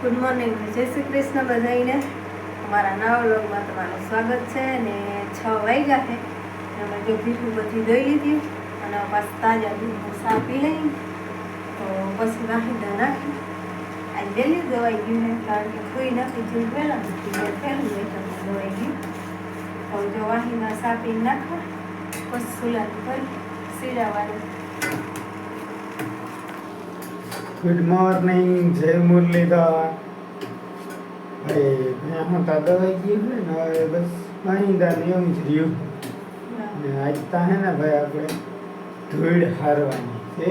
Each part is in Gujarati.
ગુડ મોર્નિંગ, જય શ્રી કૃષ્ણ બધાઈને. અમારા નવા વ્લોગમાં તમારું સ્વાગત છે. ને 6 વાગ્યા છે. અમે જો ભીઠું બધી દઈ લીધી અને પાછું તાજા દૂધનું સા પી લઈ તો પછી વાહિંદા નાખી આજ વહેલી દવાઈ ગયું ને, કારણ કે ખોઈ નથી જેવું પહેલાં નથી પહેલું આઈટમ દવાઈ ગયું. તો જો વાહિંદા સા પીને નાખવા પછી સુલાની કરી સીડાવાની. गुड मॉर्निंग, जय मुरलीधर. अरे मैं हूँ दादा भाई की है ना, बस वहीं दानियों में रियो ने आजता है ना भाई આપણે ધૂળ હારવાની છે.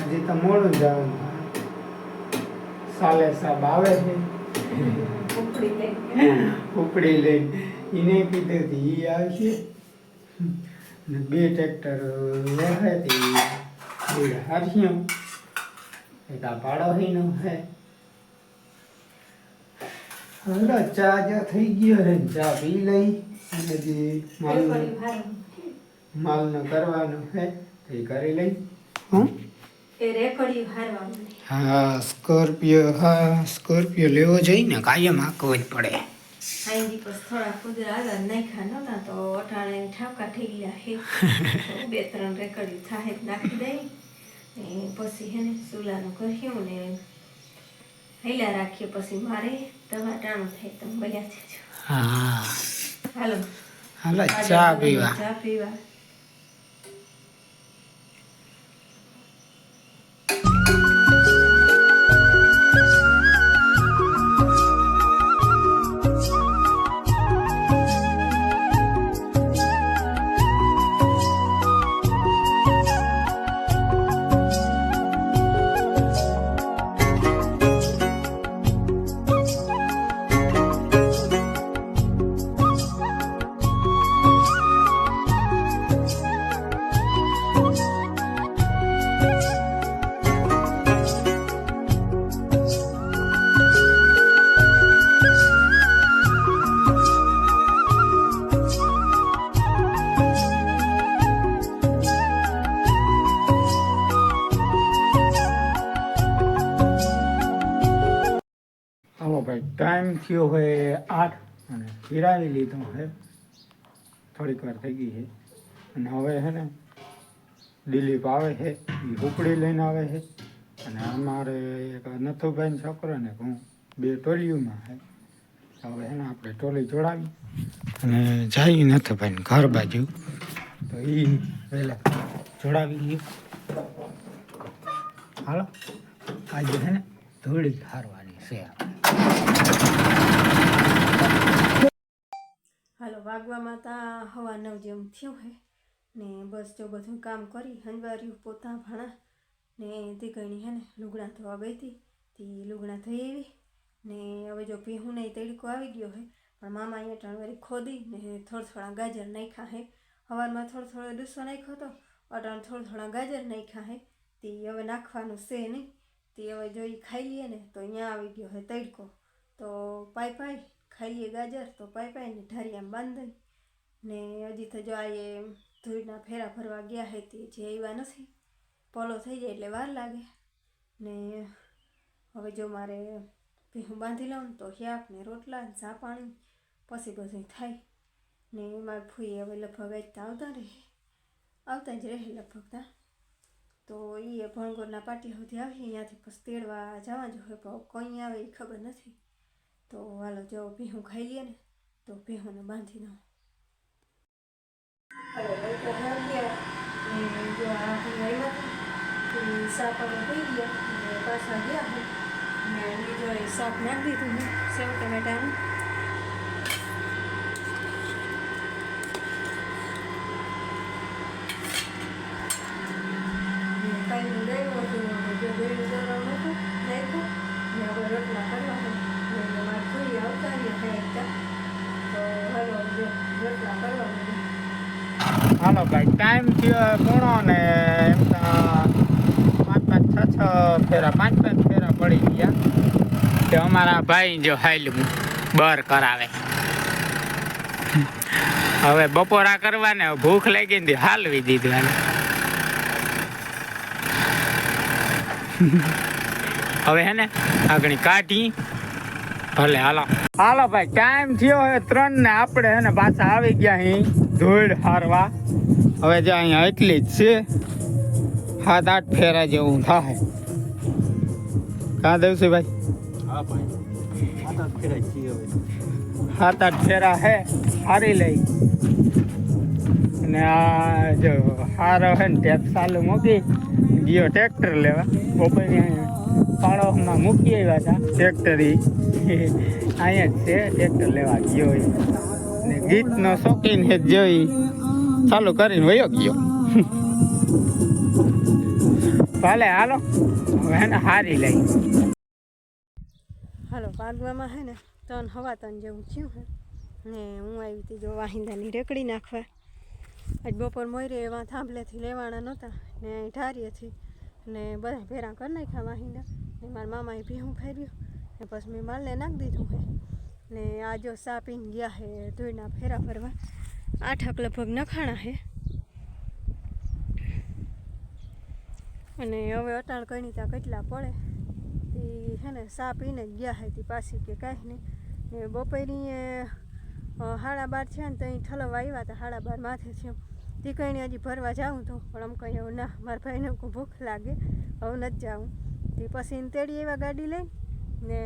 હજી તો મોડું જવાનું, સાલે સાબ આવે છે ઉપડી લઈ એને કીધું હતી એ આવશે ને 2 ટ્રેક્ટર લેવાતી હાર્યું એક આ પાડો હીનો હે. હાલો ચા જો થઈ ગયો હે, ચા પી લઈ અને જે માલનો કરવાનું હે તે કરી લઈ. હા સ્કોર્પિયો લેવો જોઈએ ને, કાયમ હાંકવો જ પડે. થોડા કુદરા આગળ નાખ્યા નહોતા તો અટાણે ઠાપકા થઈ ગયા હે. 2-3 રેકડી થાય નાખી દઈ પછી હે ને સુલાનું કર્યું ને હેલા રાખીએ. પછી મારે દવા ટાણું થાય તમે બોલ્યા છે. હા હાલો હાલો ચા પીવા. ચા પીવા. ભાઈ ટાઈમ થયો હોય 8 અને ફેરાવી લીધો હે, થોડીક વાર થઈ ગઈ છે. અને હવે છે ને દિલીપ આવે છે, એ ઉપડી લઈને આવે છે. અને અમારે એક નથુભાઈ છોકરો ને હું 2 ટોલીઓમાં છે. હવે છે ને આપણે ટોલી જોડાવી અને જઈએ નથુભાઈ ઘર બાજુ. તો એ પહેલાં જોડાવી લઈએ. હાલો આજે છે ને ધૂળી હારવાની છે. હાલો વાગવામાં તા 9:15 જેવું થયું હે ને બસ જો બધું કામ કરી હંજવાર્યું પોતા ભાણા ને દીકરી હે ને લુગડા ધોવા ગઈ હતી તે લુગડા થઈ આવી ને હવે જો ભીહું નહીં તડકો આવી ગયો હે. પણ મામા અહીંયા ટણવારી ખોદી ને થોડા ગાજર નાખ્યા હે. સવારમાં થોડો ડૂસો નાખ્યો હતો, અટાણ થોડા ગાજર નાખ્યા હે. તે હવે નાખવાનું છે નહીં. તે હવે જો એ ખાઈ લઈએ ને તો અહીંયા આવી ગયો હે તડકો. તો પાઈ ખાઈ લઈએ ગાજર તો પાઈ ને ઢારિયામાં બાંધી ને હજી તો જો આ એ ધૂળના ફેરા ભરવા ગયા હે તે જે આવ્યા નથી. પોલો થઈ જાય એટલે વાર લાગે ને હવે જો મારે ભીહું બાંધી લઉં તો શાક ને રોટલા ને ચા પાણી પછી બધું થાય ને મારે ફૂઈ હવે લગભગ આવતા જ રહે લગભગ. તો એ ભણગોરના પાટિયા સુધી આવી અહીંયાથી પછી તેડવા જવા જો હોય પણ કોઈ આવે એ ખબર નથી. તો હાલો જો ભીહું ખાઈ લઈએ ને તો ભીહુંને બાંધી દઉં. જો આ આવ્યા હતા શાક અમે પી ગયા અને પાછા ગયા હોય ને બીજો શાક નાખી દીધું હું સેવ ટમેટાનું. કાંઈ ગયું હતું જો ગયું દરવાનું હતું નાખ્યું ને આપણે રોટલા કરવા હોય મારે ફૂઈ આવતા રહ્યા એકતા. તો હાલો જો રોટલા કરવા. હાલો ભાઈ ટાઈમ થયો પૂણો ને એમ તો 5-6 ફેરા 5-5 ફેરા પડી ગયા. તે અમારા ભાઈ જો હાલ્યું બર કરાવે. હવે બપોરા કરવાને ભૂખ લાગી ને હાલવી દીધું. હવે હે ને આગળ કાઢી ભલે હાલો હાલો ભાઈ ટાઈમ થયો હે 3 ને આપણે હે ને પાછા આવી ગયા અહીં ધૂળ હારવા હવે જે અહીંયા એટલી જ છે 7-8 ફેરા જેવું થાય કા દેવસી ભાઈ હા ભાઈ 7-8 ફેરા છીએ હવે 7-8 ફેરા હે હારી લઈ અને આ જો હારો હે ને ટેપ ચાલુ મૂકી ગયો ટ્રેક્ટર લેવા બપોરે પાળોમાં મૂકી આવ્યા હતા ટ્રેક્ટર અહીંયા જ છે ટ્રેક્ટર લેવા ગયો ને ગીતનો શોખીન હે જોઈ ચાલુ કરીને વયો ગયો ભલે હાલો હવે ને હારી લઈ હાલો ભાગવામાં હે ને 3 જેવું થયું હે ને હું આવી હતી જો વાહિંદાની રેકડી નાખવા આજ બપોર મોયરે એવા થાંભલેથી લેવાના નહોતા ને ઠારીએથી ને બધા ભેરા કરી નાખ્યા વાહિંદા ને મારા મામાએ ભીહું ફેર્યું ને પછી મેં માલને નાખી દીધું હે ને આ જો સા પીને ગયા હે ધોઈના ફેરા ફરવા 8 લગભગ નખાણા હે અને હવે અટાણ કઈ ત્યાં કેટલા પડે એ હે ને સા પીને જ ગયા હે તે પાછી કે કાંઈ નહીં ને બપોરી 12:30 છે ને તો અહીં ઠલવા આવ્યા હતા 12:30 માથે છે તે કંઈ હજી ભરવા જાઉં તો પણ આમ કંઈ હવે ના મારા ભાઈને કોઈ ભૂખ લાગે હવે નથી જાઉં તે પછી તેડી એવા ગાડી લઈ ને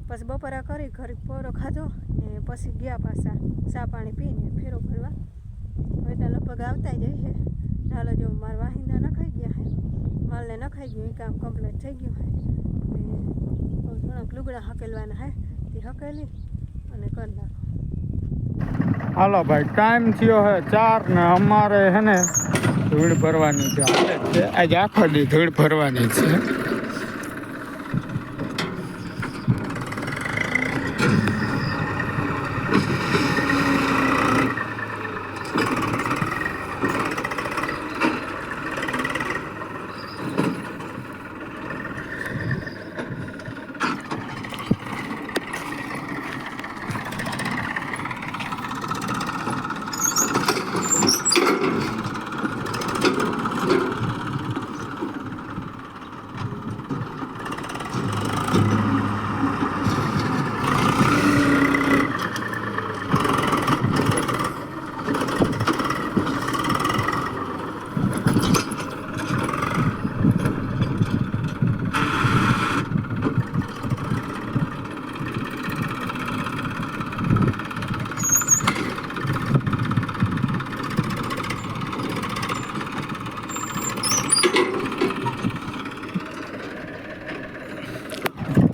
પછી બપોરા કરી ઘરે પોરો ખાધો ને પછી ગયા પાછા ચા પાણી પીને ફેરો ફરવા હવે ત્યાં લગભગ આવતા જઈ છે ચાલો જો મારા વાહિંદા નખાઈ ગયા હે માલને નખાઈ ગયું એ કામ કમ્પ્લીટ થઈ ગયું હે ને થોડાક લુગડા હકેલવાના હે તે હકેલી અને કરી નાખો હાલો ભાઈ ટાઈમ થયો હે 4 ને અમારે હે ને ધૂળ ભરવાની છે હાલે છે આજે આખો દી ધૂળ ભરવાની છે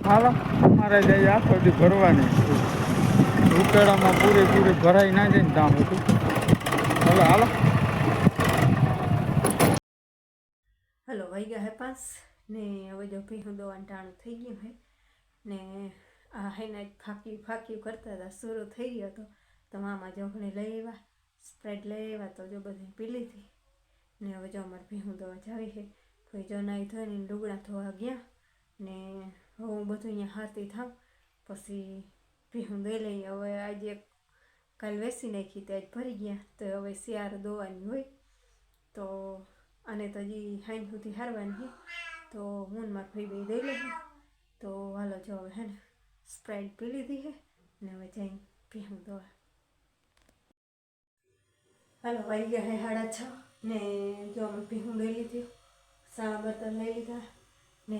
હાલો અમારે જઈએ આખો દી ભરવાની ઉકેડામાં પૂરેપૂરી ભરાઈ ના જાય ને ત્યાં બધું હાલો હાલો હલો વાગ્યા હે 5 ને હવે જો ભીહું દવાનું ટાણું થઈ ગયું હે ને આ હે ને ફાંક્યું કરતા હતા શરૂ થઈ ગયો હતો તો મામા જોખણે લઈ આવ્યા સ્પ્રેડ લઈ આવ્યા તો જો બધી પી લીધી ને હવે જો અમારે ભીહું દવા જાવી છે કોઈ જો નાઈ ધોઈને ડુગડા ધોવા ગયા ને હવે હું બધું અહીંયા હાથથી થાવ પછી ભીહું દઈ લઈ હવે આજે કાલ વેસી નાખી તે આજ ભરી ગયા તો હવે શિયાળ દોવાની હોય તો આને તો હજી હાઈન સુધી હારવાની તો હું મારા ભાઈ બે દઈ લઈ તો હાલો જો હવે હે ને સ્પ્રાઇટ પી લીધી છે ને હવે જઈને ભીહું દવા હાલો વાગી ગયા હે 6:30 ને જો અમે ભીહું દઈ લીધી સા બર્તન લઈ લીધા ને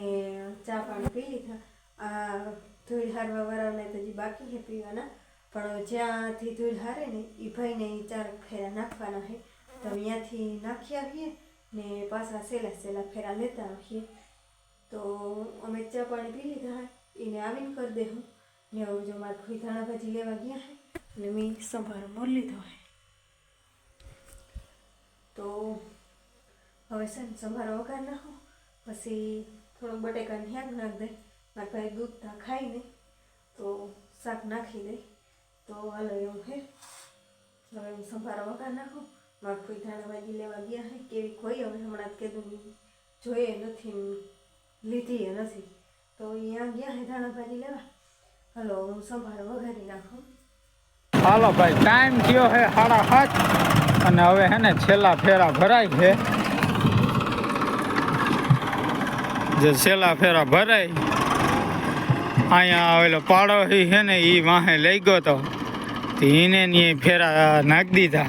ચા પાણી પી લીધા આ ધૂળ હારવા વાળાને તો હજી બાકી છે પીવાના પણ જ્યાંથી ધૂળ હારે ને એ ભાઈને 4 ફેરા નાખવાના છે તો અહીંયાથી નાખી આવીએ ને પાછા સહેલા ફેરા લેતા આવીએ તો અમે ચા પાણી પી લીધા એને આવીને કરી દેવું ને હવે જો મારા ભાઈ ધાણા ભાજી લેવા ગયા છે ને મેં સંભારો મોર લીધો છે તો હવે છે ને સંભારો વઘાર નાખો પછી થોડુંક બટેકાની શાક નાખ દે મારા ભાઈ દૂધ તા ખાઈ નહીં તો શાક નાખી દે તો હાલો એવું છે હવે હું સંભારો વઘાર નાખું મારા ભાઈ ધાણા ભાજી લેવા ગયા છે કેવી કોઈ હવે હમણાં જ કીધું જોઈએ નથી લીધી નથી તો અહીંયા ગયા છે ધાણા ભાજી લેવા હાલો હું સંભારો વઘારી નાખું હાલો ભાઈ ટાઈમ થયો છે 7:30 અને હવે હે ને છેલ્લા ફેરા ભરાય છે જે છેલ્લા ફેરા ભરાય અહીંયા આવેલો પાડોશી છે ને એ વાહે લઈ ગયો તો એને ને એ ફેરા નાખી દીધા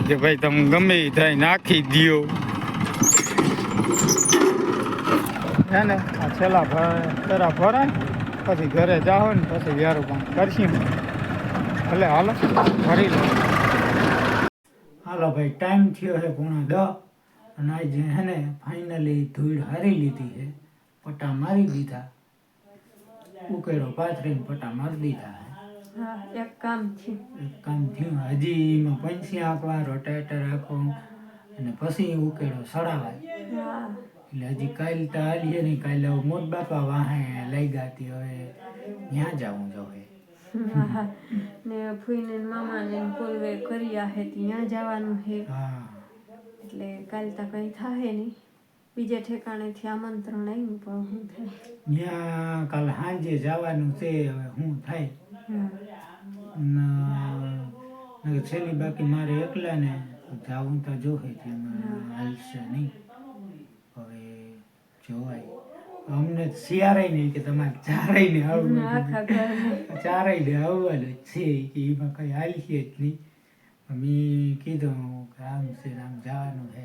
કે ભાઈ તમે ગમે એ થાય નાખી દ્યો હે ને આ છેલ્લા ફેરા ભરાય પછી ઘરે જાઓ ને પછી વ્યારું કામ કરશું ભલે હાલો ભરી લો હાલો ભાઈ ટાઈમ થયો છે 9:30 અને આજે હે ને ફાઇનલી ધૂળ હારી લીધી છે પટ્ટા મારી દીધા ઉકેડો પાથરીને પટ્ટા મારી દીધા છે હા એક કામ છે. એક કામ થયું હજી એમાં પંછી આંકવા રોટેટર આંખો અને પછી ઉકેડો સડાવાય હા એટલે હજી કાલ તો હાલીએ નહીં કાલે મોટ બાપા વાહે લઈ ગાતી હવે ત્યાં જવું જોઈએ હા ને ફૂઈને ને મામાને ને કોલવે કર્યા હે ત્યાં જવાનું છે હા એટલે કાલ તો કંઈ થાય નહીં. બીજે ઠેકાણેથી આમંત્રણ આવ્યું પણ શું થાય. ત્યાં કાલ સાંજે જવાનું છે હવે શું થાય હા છેલ્લી બાકી મારે એકલા ને જવું તો જોશે તેમાં હાલશે નહીં હવે જોવાય અમને શિયારાય નહીં કે તમારે ચારાય ને આવવું આખા ઘરને ચારાય ને આવવાનું જ છે કે એમાં કંઈ હાલશે જ નહીં મેં કીધું કે આમ છે ને આમ જવાનું છે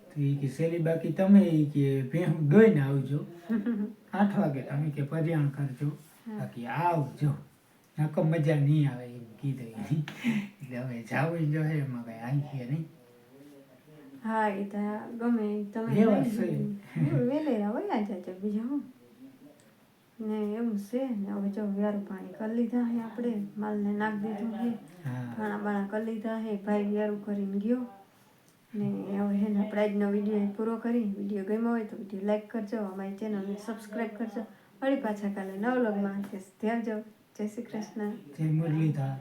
તો એ કે શેલી બાકી તમે એ કે ભેહું દોઈને આવજો 8 વાગે તમે કે પર્યાણ કરજો બાકી આવજો નકો મજા નહીં આવે એમ કીધું એટલે હવે જાવું જો એમાં કંઈ હાલશે નહીં હા એ તો ગમે ઈ તમે લેવા લઈ છે. લેજો. વેલેરા વયા જાજો બીજું હું ને એમ છે ને હવે જો વ્યારું પાણી કરી લીધા હે આપણે માલને નાખી દીધું છે હા ખાણા બાણા કરી લીધા હે ભાઈ વ્યારું કરીને ગયો ને હવે હે ને આપણે આજનો વિડીયો પૂરો કરી વિડીયો ગમ્યો હોય તો વિડીયો લાઈક કરજો અમારી ચેનલને સબસ્ક્રાઈબ કરજો વળી પાછા કાલે નવા વ્લોગમાં ત્યાં જય શ્રી કૃષ્ણ જય મુરલીધર